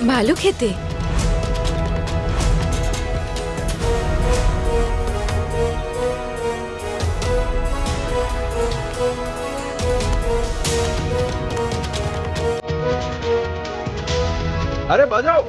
ভালো খেতে। আরে বাজাও।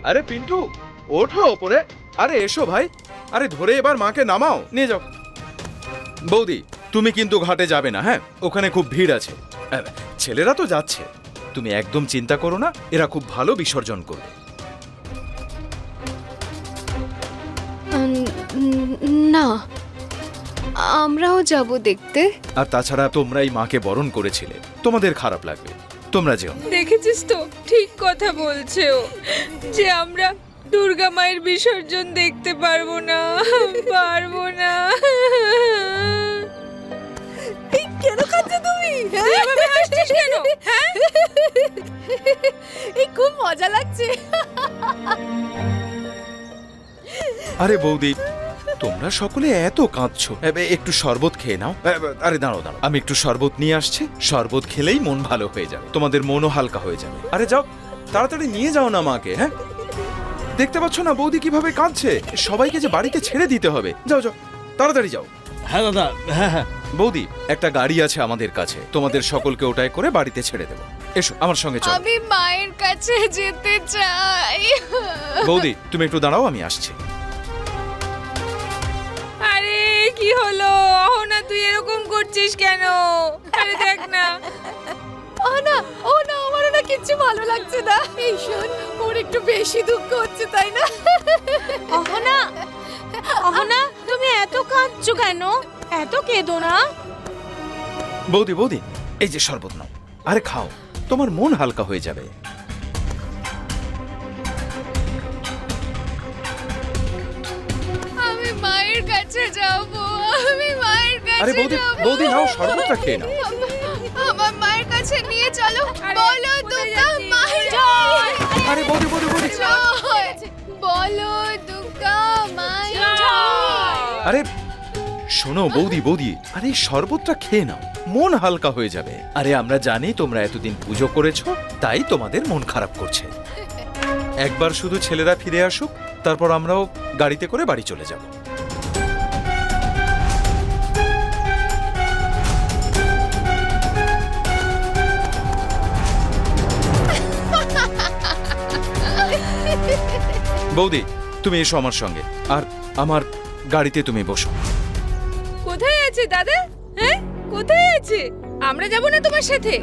আরে পিন্টু, ওঠো ওপরে। আরে এসো ভাই। আরে ধরে এবার মাকে নামাও, নিয়ে যাও। বৌদি, তুমি কিন্তু ঘাটে যাবে না, হ্যাঁ? ওখানে খুব ভিড় আছে। ছেলেরা তো যাচ্ছে, তুমি একদম চিন্তা করো না, এরা খুব ভালো বিসর্জন করবে। না, আমরাও যাব দেখতে। আর তাছাড়া তোমরাই মাকে বরণ করেছিলে, তোমাদের খারাপ লাগবে। তোমরা যেও। দেখেছিস তো, ঠিক কথা বলছে ও, যে আমরা দুর্গা মায়ের বিসর্জন দেখতে পারবো না। কেন খাচ্ছ তুমি? তুই এভাবে হাসছিস কেন? হ্যাঁ, এই খুব মজা লাগছে। আরে বৌদি, তোমরা সকলে এত কাঁদছো, একটু শরবত খেয়ে নাও। আরে দাঁড়াও দাঁড়াও, আমি একটু শরবত নিয়ে আসছি। শরবত খেলেই মন ভালো হয়ে যাবে, তোমাদের মনও হালকা হয়ে যাবে। আরে যাও, তাড়াতাড়ি নিয়ে যাও না মাকে। হ্যাঁ, দেখতে পাচ্ছ না বৌদি কিভাবে কাঁদছে? সবাইকে যে বাড়িতে ছেড়ে দিতে হবে। যাও যাও, তাড়াতাড়ি যাও। হ্যাঁ দাদা, হ্যাঁ হ্যাঁ। বৌদি, একটা গাড়ি আছে আমাদের কাছে, তোমাদের সকলকে ওটায় করে বাড়িতে ছেড়ে দেবো। এসো আমার সঙ্গে চলো। আমি মায়ের কাছে যেতে চাই। বৌদি, তুমি একটু দাঁড়াও, আমি আসছি। আরে কি হলো? অহনা, তুই এরকম করছিস কেন? আরে দেখ না। ও না, আমারও না কিচ্ছু ভালো লাগছে না। এই শোন, ওর একটু বেশি দুঃখ হচ্ছে, তাই না? অহনা, তুমি এত কাঁদছো কেন? এত কেঁদো না। বৌদি বৌদি, এই যে শরবত নাও, আরে খাও, তোমার মন হালকা হয়ে যাবে। আমি মায়ের কাছে যাব। আমি মায়ের আরে কাছে বৌদি যাব। বৌদি, নাও শরবতটা খেয়ে নাও। আমার মায়ের কাছে নিয়ে চলো। আরে, বলো কোথায় দুর্গা যাচ্ছিস? মায়ের জয়। আরে বৌদি বৌদি বৌদি, জয়। বলো দুর্গা মায়ের জয়। জয়। আরে শোনো বৌদি বৌদি, আরে এই শরবতটা খেয়ে নাও, মন হালকা হয়ে যাবে। আরে আমরা জানি তোমরা এতদিন পুজো করেছো, তাই তোমাদের মন খারাপ করছে। একবার শুধু ছেলেরা ফিরে আসুক, তারপর আমরাও গাড়িতে করে বাড়ি চলে যাব। বৌদি, তুমি এসো আমার সঙ্গে, আর আমার গাড়িতে তুমি বসো। কোথায় আছে দাদা? হ্যাঁ, কোথায় আছে? আমরা যাব না তোমার সাথে?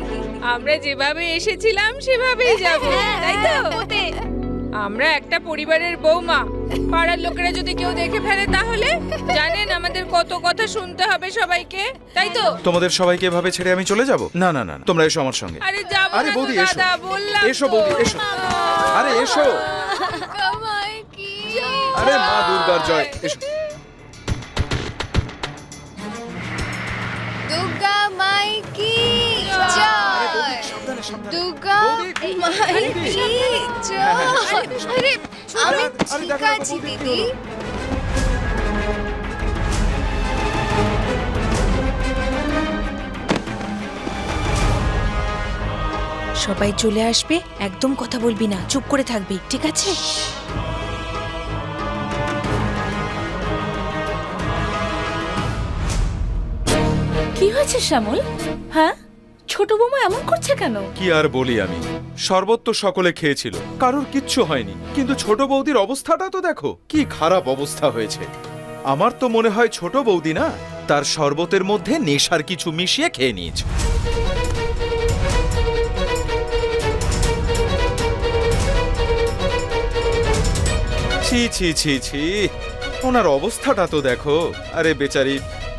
আমরা যেভাবে এসেছিলাম সেভাবেই যাব, তাই তো? আমরা একটা পরিবারের বৌমা, পাড়ার লোকেরা যদি কেউ দেখে ফেলে তাহলে জানেন আমাদের কত কথা শুনতে হবে সবাইকে, তাই তো? তোমাদের সবাইকে এভাবে ছেড়ে আমি চলে যাব? না না না না, তোমরা এসো আমার সঙ্গে। আরে যাব আরে না তো বৌদি, এসো। দাদা, বললাম এসো তো। বৌদি, এসো। আরে এসো। দুর্গা মায়ের কি আরে মা দুর্গার জয়, এসো। দুর্গা মায়ের কি আরে জয়। বৌদি, সাবধানে সাবধানে। দুর্গা বৌদি, মায়ের বৌদি। কি জয়। হ্যাঁ, হ্যাঁ, সাবধানে, সাবধানে। আরে আমি আরে, ঠিক দেখো, দেখো, আছি বৌদি, কি দিদি। হলো? সবাই চলে আসবে, একদম কথা বলবি না, চুপ করে থাকবি, ঠিক আছে? কি হয়েছে শ্যামল? হ্যাঁ, ছোট বৌমা এমন করছে কেন? কি আর বলি আমি, শরবত তো সকলে খেয়েছিল, কারোর কিচ্ছু হয়নি, কিন্তু ছোট বৌদির অবস্থাটা তো দেখো, কি খারাপ অবস্থা হয়েছে। আমার তো মনে হয় ছোট বৌদি না, তার শরবতের মধ্যে নেশার কিছু মিশিয়ে খেয়ে নিয়েছে। ছি ছি ছি ছি, ওনার অবস্থাটা তো দেখো। আরে বেচারি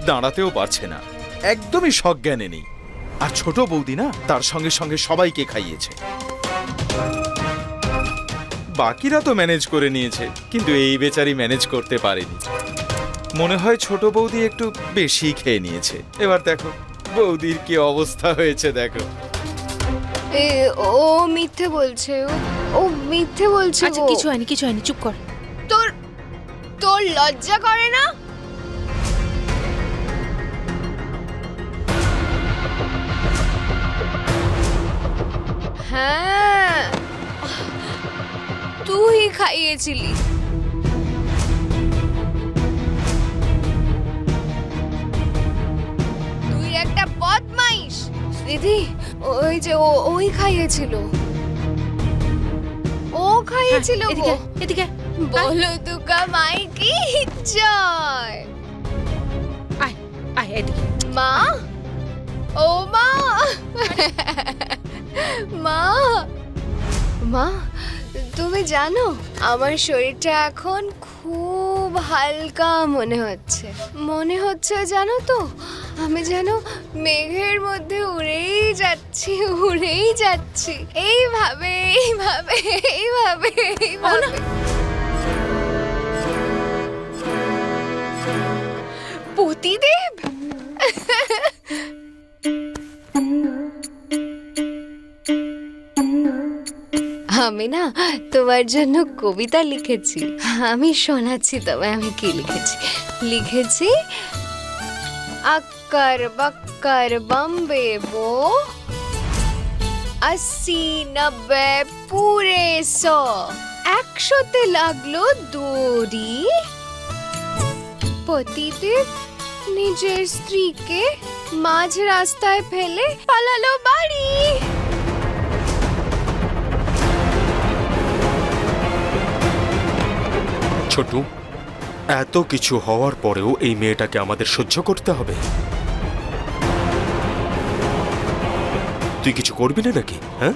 দাঁড়াতেও পারছে না, একদমই সজ্ঞানে নেই। আর ছোট বৌদি না তার সঙ্গে সঙ্গে সবাইকে খাইয়েছে। বাকিরা তো ম্যানেজ করে নিয়েছে, কিন্তু এই বেচারি ম্যানেজ করতে পারেনি। মনে হয় ছোট বৌদি একটু বেশি খেয়ে নিয়েছে। এবার দেখো বৌদির কি অবস্থা হয়েছে দেখো। ও মিথ্যে বলছে, ও মিথ্যে বলছে আচ্ছা গো। কিছু হয়নি, চুপ কর। তোর তোর লজ্জা করে না? হ্যাঁ, তুই খাইয়েছিলি। তুই একটা বদমাইশ। দিদি, ওই যে ওই খাইয়েছিল, ও খাইয়েছিল গো। এদিকে এদিকে বলো দুর্গা মাইকি জয়। আয় আয় এদিকে। মা, ও মা, মা, মা, তুমি জানো আমার শরীরটা এখন খুব হালকা মনে হচ্ছে জানো তো, আমি যেন মেঘের মধ্যে উড়েই যাচ্ছি এইভাবে এইভাবে এইভাবে এইভাবে। পতিদেব, আমি না তোমার জন্য কবিতা লিখেছি, আমি শোনাচ্ছি তোমায় আমি কি লিখেছি। আক্কার বাক্কার বম্বে বো, 80 90 পুরে 100, 100তে লাগলো দড়ি। পতিদেব নিজের স্ত্রীকে মাঝ রাস্তায় ফেলে পালালো বাড়ি। ছোটু, এত কিছু হওয়ার পরেও এই মেয়েটাকে আমাদের সহ্য করতে হবে? তুই কিছু করবি না নাকি? হ্যাঁ,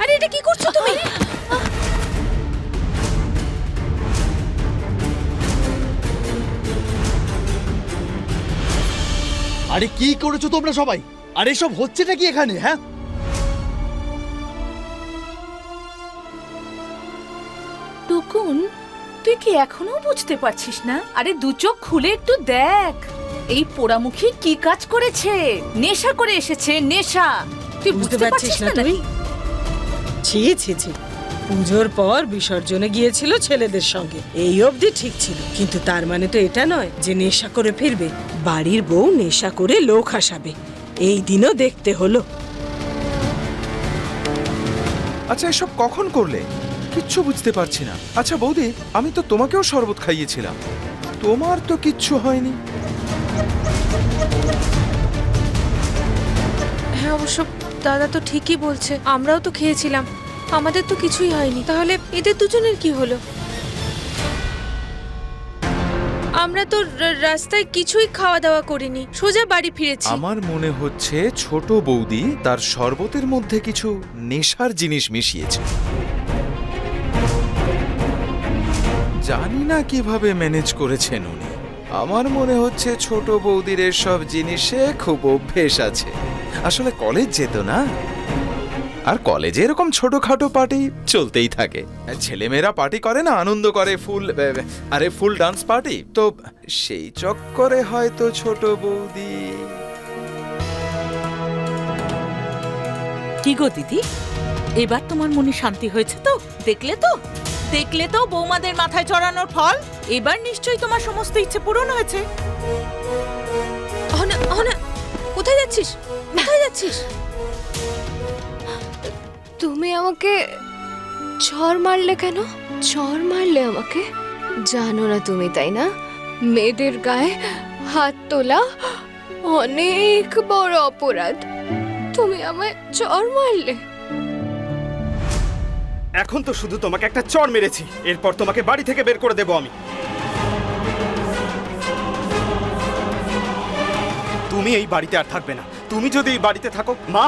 আরে এটা কি করছো তুমি? আরে কি করেছো তোমরা সবাই? আর এসব হচ্ছেটা কি এখানে? হ্যাঁ, টুকুন, তুই কি এখনো বুঝতে পারছিস না? আরে দু চোখ খুলে একটু দেখ, এই পোড়ামুখী কি কাজ করেছে। নেশা করে এসেছে, নেশা। তুই বুঝতে পারছিস না তুই? ছি ছি ছি, পুজোর পর বিসর্জনে গিয়েছিল ছেলেদের সঙ্গে, এই অবধি ঠিক ছিল, কিন্তু তার মানে তো এটা নয় যে নেশা করে ফিরবে। বাড়ির বউ নেশা করে লোক হাসাবে, এই দিনও দেখতে হলো। আচ্ছা এসব কখন করলে? কিচ্ছু বুঝতে পারছি না। আচ্ছা বৌদি, আমি তো তোমাকেও শরবত খাইয়েছিলাম, তোমার তো কিচ্ছু হয়নি। হ্যাঁ অবশ্য দাদা তো ঠিকই বলছে, আমরাও তো খেয়েছিলাম, আমাদের তো কিছুই হয়নি। তাহলে এদের দুজনের কি হলো? আমরা তো রাস্তায় কিছুই খাওয়া দাওয়া করিনি, সোজা বাড়ি ফিরেছি। আমার মনে হচ্ছে ছোট বৌদি তার শরবতের মধ্যে কিছু নেশার জিনিস মিশিয়েছে। জানি না কিভাবে ম্যানেজ করেছেন উনি। আমার মনে হচ্ছে ছোট বৌদির এসব জিনিসে খুব অভ্যেস আছে। আসলে কলেজ যেত না, আর কলেজে এরকম ছোটখাটো পার্টি চলতেই থাকে। ছেলেমেয়েরা পার্টি করে না, আনন্দ করে, ফুল ডান্স পার্টি। তো সেই চক্করে হয়তো ছোট বৌদি। কি গো দিদি, এবার তোমার মনে শান্তি হয়েছে তো? দেখলে তো বৌমাদের মাথায় চড়ানোর ফল। এবার নিশ্চয়ই তোমার সমস্ত ইচ্ছে পূরণ হয়েছে। অহনা, অহনা, কোথায় যাচ্ছিস? কোথায় যাচ্ছিস? তুমি আমাকে চড় মারলে কেন? চড় মারলে আমাকে? জানো না তুমি, তাই না, মেয়েদের গায়ে হাত তোলা অনেক বড় অপরাধ। তুমি আমায় চড় মারলে। এখন তো শুধু তোমাকে একটা চড় মেরেছি, এরপর তোমাকে বাড়ি থেকে বের করে দেবো আমি। তুমি এই বাড়িতে আর থাকবে না। তুমি যদি এই বাড়িতে থাকো, মা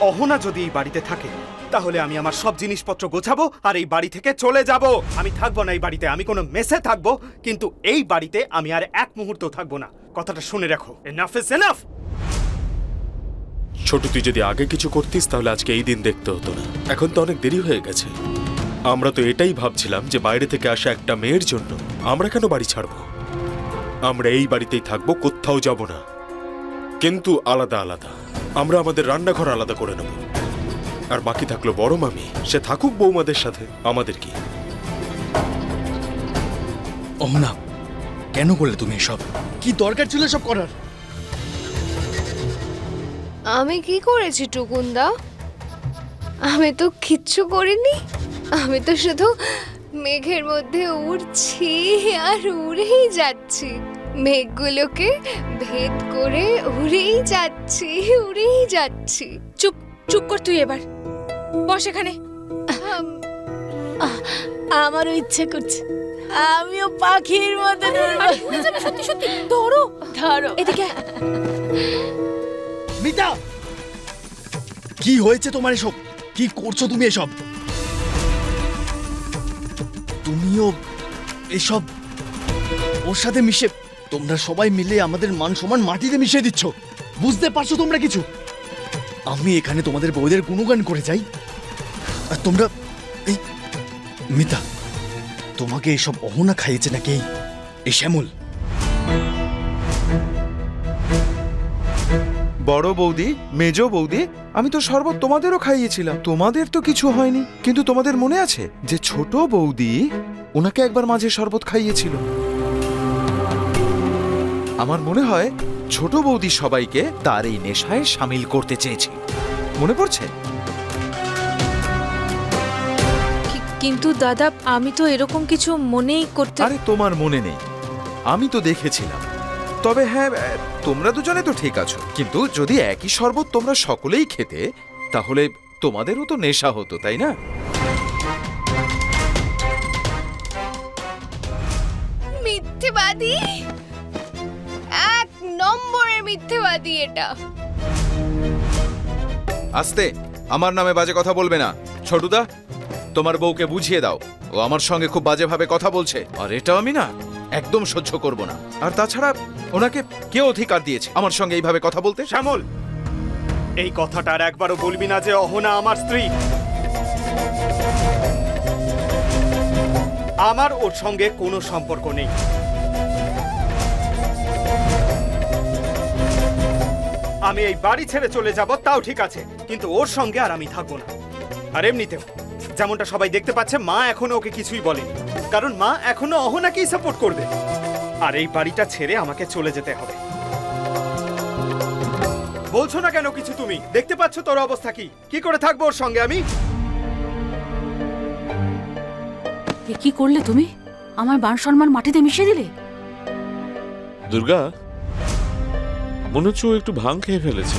অহনা যদি এই বাড়িতে থাকে তাহলে আমি আমার সব জিনিসপত্র গোছাবো আর এই বাড়ি থেকে চলে যাব। আমি থাকবো না এই বাড়িতে, আমি কোনো মেসে থাকবো, কিন্তু এই বাড়িতে আমি আর এক মুহূর্ত থাকবো না। কথাটা শুনে রাখো, এনাফ ইজ এনাফ। ছোট, তুই যদি আগে কিছু করতিস তাহলে আজকে এই দিন দেখতে হতো না। এখন তো অনেক দেরি হয়ে গেছে। আমরা তো এটাই ভাবছিলাম যে বাইরে থেকে আসা একটা মেয়ের জন্য আমরা কেন বাড়ি ছাড়বো। আমরা এই বাড়িতেই থাকবো, কোথাও যাব না, কিন্তু আলাদা আলাদা। আমরা আমাদের রান্নাঘর আলাদা করে নেব। আর বাকি থাকলো বড় মামি, সে থাকুক বৌমাদের সাথে, আমাদের কি। অহনা, কেন করলে তুমি এসব? কি দরকার ছিল এসব করার? আমি কি করেছি টুকুনদা? আমি তো কিচ্ছু করিনি। আমি তো শুধু মেঘের মধ্যে উড়ছি আর উড়েই যাচ্ছি, মেঘগুলোকে ভেদ করে উড়েই যাচ্ছি, উড়েই যাচ্ছি। চুপ চুপ কর তুই, এবার বস এখানে। আমারও ইচ্ছে করছে আমিও পাখির মতো সত্যি সত্যি ধরো ধরো। এদিকে। মিতা, কি হয়েছে তোমার এসব? কি করছো তুমি এসব? তুমিও এসব ওর সাথে মিশে, তোমরা সবাই মিলে আমাদের মান সম্মান মাটিতে মিশিয়ে দিচ্ছ। বুঝতে পারছো তোমরা কিছু? আমি এখানে তোমাদের বউদের গুণগান করে যাই আর তোমরা এই মিতা, তোমাকে এসব অহনা খাইয়েছে নাকি এই শ্যামল? বড় বৌদি, মেজ বৌদি, আমি তো শরবত তোমাদেরও খাইয়েছিলাম, তোমাদের তো কিছু হয়নি। কিন্তু তোমাদের মনে আছে যে ছোট বৌদি ওনাকে একবার মাঝে শরবত খাইয়েছিল? আমার মনে হয় ছোট বৌদি সবাইকে তার এই নেশায় সামিল করতে চেয়েছে। মনে পড়ছে? কিন্তু দাদা, আমি তো এরকম কিছু মনেই করতে। আরে তোমার মনে নেই, আমি তো দেখেছিলাম। তবে হ্যাঁ, তোমরা দুজনে তো ঠিক আছো, কিন্তু যদি একই শরবত তোমরা সকলেই খেতে তাহলে তোমাদেরও তো নেশা হতো, তাই না? মিথ্যেবাদী, এক নম্বরের মিথ্যেবাদী এটা। আস্তে, আমার নামে বাজে কথা বলবে না। ছোটুদা, তোমার বউকে বুঝিয়ে দাও, ও আমার সঙ্গে খুব বাজেভাবে কথা বলছে, আর এটা আমি না একদম সহ্য করব না। আর তাছাড়া ওনাকে কে অধিকার দিয়েছে আমার সঙ্গে এইভাবে কথা বলতে? শ্যামল, এই কথাটা আর একবারও বলবি না যে অহনা আমার স্ত্রী। আমার ওর সঙ্গে কোনো সম্পর্ক নেই। আমি এই বাড়ি ছেড়ে চলে যাব তাও ঠিক আছে, কিন্তু ওর সঙ্গে আর আমি থাকবো না। আর এমনিতেও যেমনটা সবাই দেখতে পাচ্ছে, মা এখনো ওকে কিছুই বলেনি, কারণ মা এখনো অহনাকেই সাপোর্ট করবে। আর এই বাড়িটা ছেড়ে আমাকে চলে যেতে হবে। বলছো না কেন কিছু? তুমি দেখতে পাচ্ছ তোর অবস্থা কি? কি করে থাকবো ওর সঙ্গে আমি? এ কি করলে তুমি? আমার মান সম্মান মাটিতে মিশিয়ে দিলে। দুর্গা, মনে হচ্ছে ও একটু ভাং খেয়ে ফেলেছে।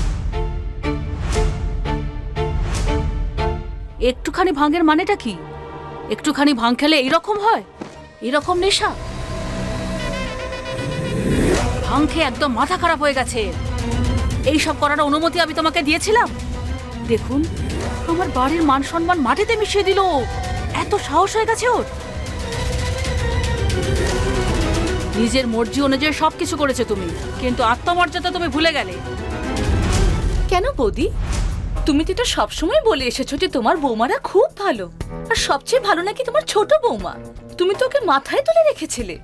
একটুখানি ভাঙের মানেটা কি? একটুখানি ভাঙ খেলে এইরকম হয়? এরকম নেশা? ভাঙ খেয়ে একদম মাথা খারাপ হয়ে গেছে। এই সব করার অনুমতি আমি তোমাকে দিয়েছিলাম? দেখুন, আমার বাড়ির মান সম্মান মাটিতে মিশিয়ে দিল। এত সাহস হয়ে গেছে ওর। নিজের মর্জি অনুযায়ী সবকিছু করেছে তুমি, কিন্তু আত্মমর্যাদা তুমি ভুলে গেলে। কেন বৌদি? তুমি তো এটা সবসময় বলে এসেছো যে তোমার বৌমারা খুব ভালো, আর সবচেয়ে ভালো নাকি তোমার ছোট বৌমা। তুমি তো ওকে মাথায় তুলে রেখেছিলে।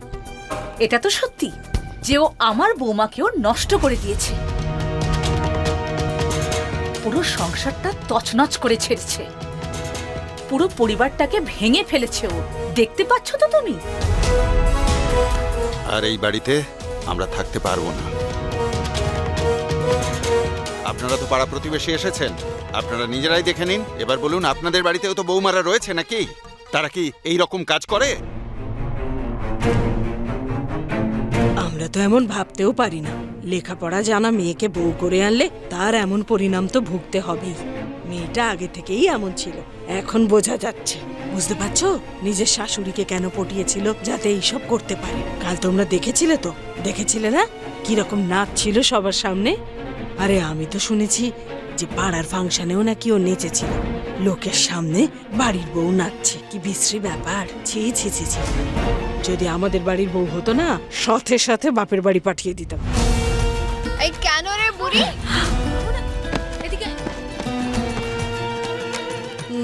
এটা তো সত্যি যে ও আমার বৌমাকেও নষ্ট করে দিয়েছে। পুরো সংসারটা তছনছ করে ছেড়েছে, পুরো পরিবারটাকে ভেঙে ফেলেছে ও। দেখতে পাচ্ছ তো তুমি? আর এই বাড়িতে আমরা থাকতে পারবো না। আপনারা তো পাড়া প্রতিবেশী এসেছেন, আপনারা নিজেরাই দেখে নিন। এবার বলুন, আপনাদের বাড়িতেও তো বৌমারা রয়েছে নাকি? তারা কি এই রকম কাজ করে? আমরা তো এমন ভাবতেও পারি না। লেখাপড়া জানা মেয়েকে বউ করে আনলে তার এমন পরিণাম তো ভুগতে হবেই। মেয়েটা আগে থেকেই এমন ছিল, এখন বোঝা যাচ্ছে। বুঝতে পারছো নিজের শাশুড়িকে কেন পটিয়েছিল? যাতে এইসব করতে পারে। কাল তোমরা দেখেছিলে তো, দেখেছিলে না কিরকম নাচ ছিল সবার সামনে? আরে আমি তো শুনেছি যে পাড়ার ফাংশনেও নাকি ও নেচেছিল, লোকের সামনে বাড়ির বউ নাচছে। কি বিশ্রী ব্যাপার! ছি ছি ছি ছি। যদি আমাদের বাড়ির বউ হতো না, সাথে সাথে বাপের বাড়ি পাঠিয়ে দিতাম। এই কেন রে বুড়ি? এদিকে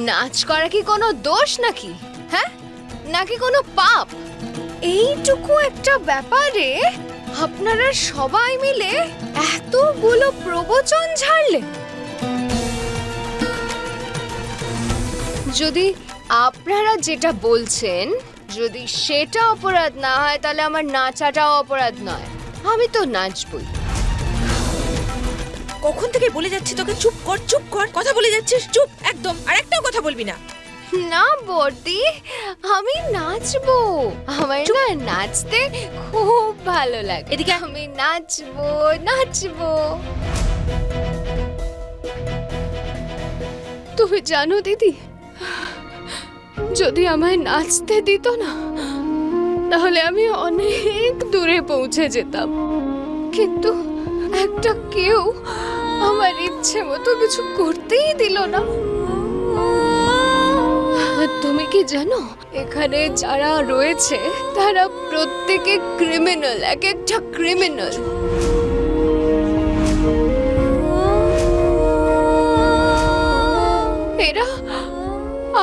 নাচ করা কি কোনো দোষ নাকি? হ্যাঁ, নাকি কোনো পাপ? এইটুকু একটা ব্যাপারে আপনারা সবাই মিলে এতগুলো প্রবচন ঝাড়লে। যদি আপনারা যেটা বলছেন যদি সেটা অপরাধ না হয়, তাহলে আমার নাচাটাও অপরাধ নয়। আমি তো নাচবই। কখন থেকে বলে যাচ্ছি তোকে চুপ কর, চুপ কর, কথা বলে যাচ্ছিস, চুপ একদম, আর একটাও কথা বলবি না। না বর্দি, আমি নাচবো। আমার না নাচতে খুব ভালো লাগে। এদিকে আমি নাচবো নাচবো। তুমি জানো দিদি, যদি আমায় নাচতে দিত না, তাহলে আমি অনেক দূরে পৌঁছে যেতাম। কিন্তু একটা কেউ আমার ইচ্ছে মতো কিছু করতেই দিল না। তুমি কি জানো, এখানে যারা রয়েছে তারা প্রত্যেকে ক্রিমিনাল, এক একটা ক্রিমিনাল। এরা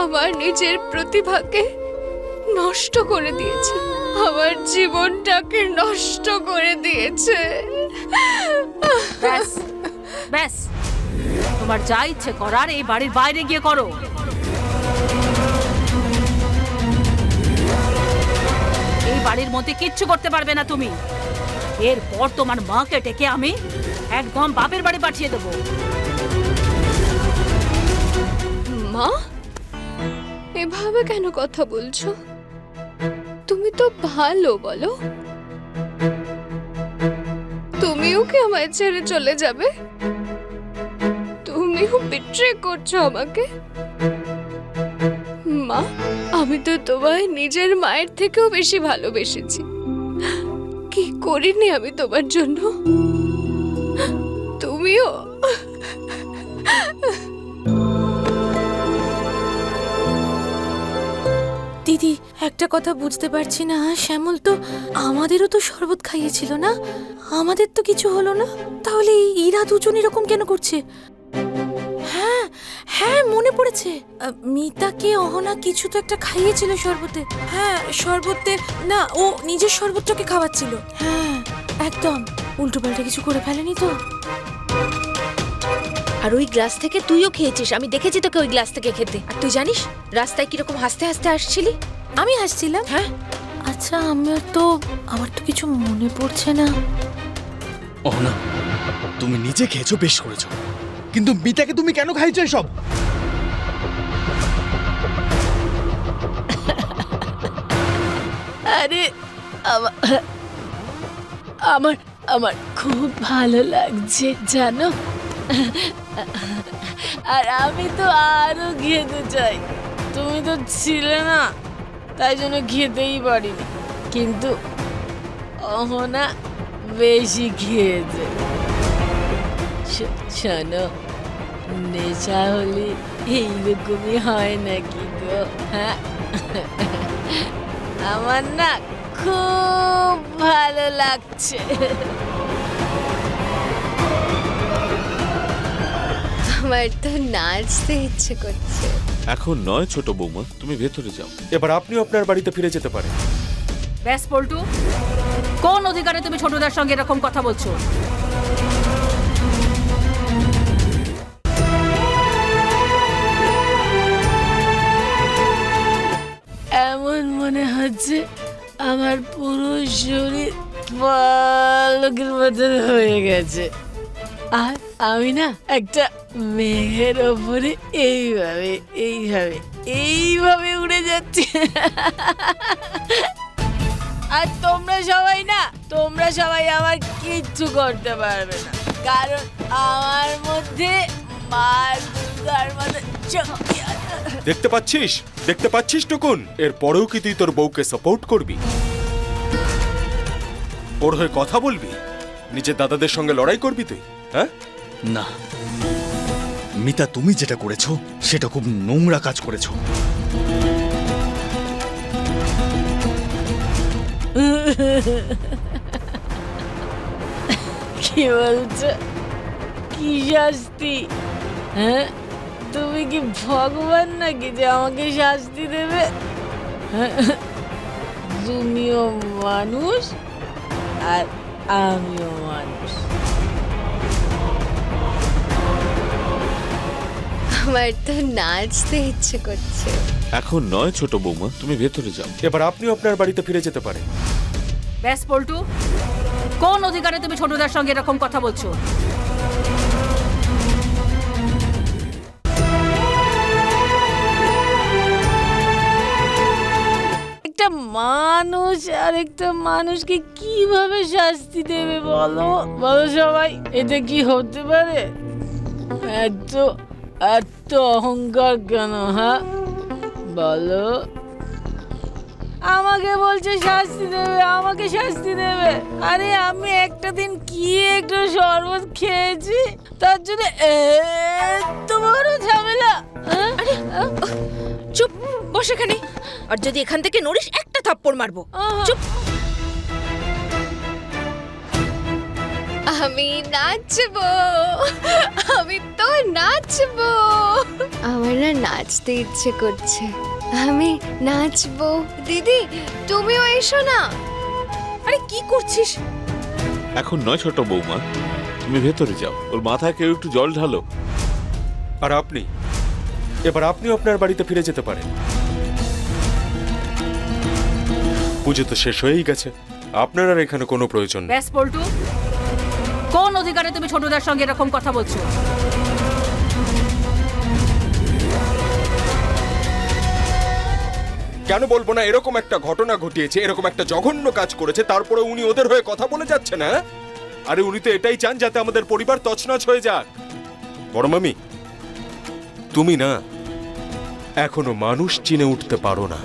আমার নিজের প্রতিভাকে নষ্ট করে দিয়েছে, আমার জীবনটাকে নষ্ট করে দিয়েছে। ব্যাস ব্যাস, তোমার যা ইচ্ছে করার এই বাড়ির বাইরে গিয়ে করো। এই বাড়ির মধ্যে কিচ্ছু করতে পারবে না তুমি। এরপর তোমার মাকে ডেকে আমি একদম বাপের বাড়ি পাঠিয়ে দেবো। মা, এভাবে কেন কথা বলছো? তুমি তো ভালো, বলো। তুমিও কি আমায় ছেড়ে চলে যাবে? তুমিও বিট্রে করছো আমাকে। মা, আমি তো তোমায় নিজের মায়ের থেকেও বেশি ভালোবেসেছি। কি করিনি আমি তোমার জন্য? তুমিও। দিদি, একটা কথা বুঝতে পারছি না, শ্যামল তো আমাদেরও তো শরবত খাইয়েছিল না, আমাদের তো কিছু হলো না, তাহলে এরা দুজন এরকম কেন করছে? হ্যাঁ হ্যাঁ, মনে পড়েছে, মিতাকে অহনা কিছু তো একটা খাইয়েছিল শরবতে। হ্যাঁ, শরবতে না, ও নিজের শরবতটাকে খাওয়াচ্ছিল। হ্যাঁ একদম, উল্টোপাল্টা কিছু করে ফেলেনি তো? আর ওই গ্লাস থেকে তুইও খেয়েছিস, আমি দেখেছি তোকে ওই গ্লাস থেকে খেতে। আর তুই জানিস রাস্তায় কিরকম হাসতে হাসতে আসছিলি? আমি হাসছিলাম? হ্যাঁ। আচ্ছা, আমার তো কিছু মনে পড়ছে না। অহনা, তুমি নিজে খেয়েছো, বেশ করেছো, কিন্তু মিতাকে তুমি কেন খাইছো এসব? আরে আমার আমার খুব ভালো লাগছে জানো, আর আমি তো আরো খেতে চাই। তুমি তো ছিলে না, তাই জন্য খেতেই পারিনি, কিন্তু অহনা বেশি খেয়েছে। শোনো, নেশা হলে এইরকমই হয় নাকি গো? হ্যাঁ, আমার না খুব ভালো লাগছে। আমার তো নাচতে ইচ্ছে করছে। এখন নয় ছোট বৌমা, তুমি ভেতরে যাও। এবার আপনিও আপনার বাড়িতে ফিরে যেতে পারেন। ব্যাস পল্টু, কোন অধিকারে তুমি ছোটদের সঙ্গে এরকম কথা বলছো? এমন মনে হচ্ছে আমার পুরো শরীর পালকের মতন হয়ে গেছে, আর আমি না একটা মেঘের ওপরে এইভাবে এইভাবে এইভাবে উড়ে যাচ্ছি। আর তোমরা সবাই আমার কিচ্ছু করতে পারবে না, কারণ আমার মধ্যে মা দুর্গার মতো শক্তি আছে। দেখতে পাচ্ছিস টুকুন, এর পরেও কি তুই তোর বউকে সাপোর্ট করবি? ওর হয়ে কথা বলবি? নিজের দাদাদের সঙ্গে লড়াই করবি তুই? হ্যাঁ না, মিতা, তুমি যেটা করেছো সেটা খুব নোংরা কাজ করেছো। কি বলছো? কি শাস্তি? হ্যাঁ, তুমি কি ভগবান নাকি যে আমাকে শাস্তি দেবে? তুমিও মানুষ আর আমিও মানুষ। আমার তো নাচতে ইচ্ছে করছে। এখন নয় ছোট বৌমা, তুমি ভেতরে যাও। এবার আপনিও আপনার বাড়িতে ফিরে যেতে পারেন। ব্যাস পল্টু, কোন অধিকারে তুমি ছোটদার সঙ্গে এরকম কথা বলছো? একটা মানুষ আর একটা মানুষকে কিভাবে শাস্তি দেবে বলো বলো সবাই? এটা কি হতে পারে? এত এত অহংকার কেন? হ্যাঁ বলো। আমাকে বলছে শাস্তি দেবে, আমাকে শাস্তি দেবে। আরে আমি একটা দিন কি একটু শরবত খেয়েছি, তার জন্য এত বড় ঝামেলা? চুপ, বস এখানে। আর যদি এখান থেকে নড়িস একটা থাপ্পড় মারবো। চুপ। আমি নাচবো, আমি তো নাচবো। আমার না নাচতে ইচ্ছে করছে, আমি নাচবো। দিদি তুমিও এসো না। আরে কি করছিস? এখন নয় ছোট বৌমা, তুমি ভেতরে যাও। ওর মাথায় কেউ একটু জল ঢালো। আর আপনি, এবার আপনিও আপনার বাড়িতে ফিরে যেতে পারেন। পুজো তো শেষ হয়েই গেছে, আপনার আর এখানে কোনো প্রয়োজন নেই। ব্যাস পল্টু, কোন অধিকারে তুমি ছোটদার সঙ্গে এরকম কথা বলছো? কেন বলবো না? এরকম একটা ঘটনা ঘটিয়েছে, এরকম একটা জঘন্য কাজ করেছে, তারপরে উনি ওদের হয়ে কথা বলে যাচ্ছে না? আরে উনি তো এটাই চান যাতে আমাদের পরিবার তছনছ হয়ে যাক। বড় মামি, তুমি না এখনো মানুষ চিনে উঠতে পারো না।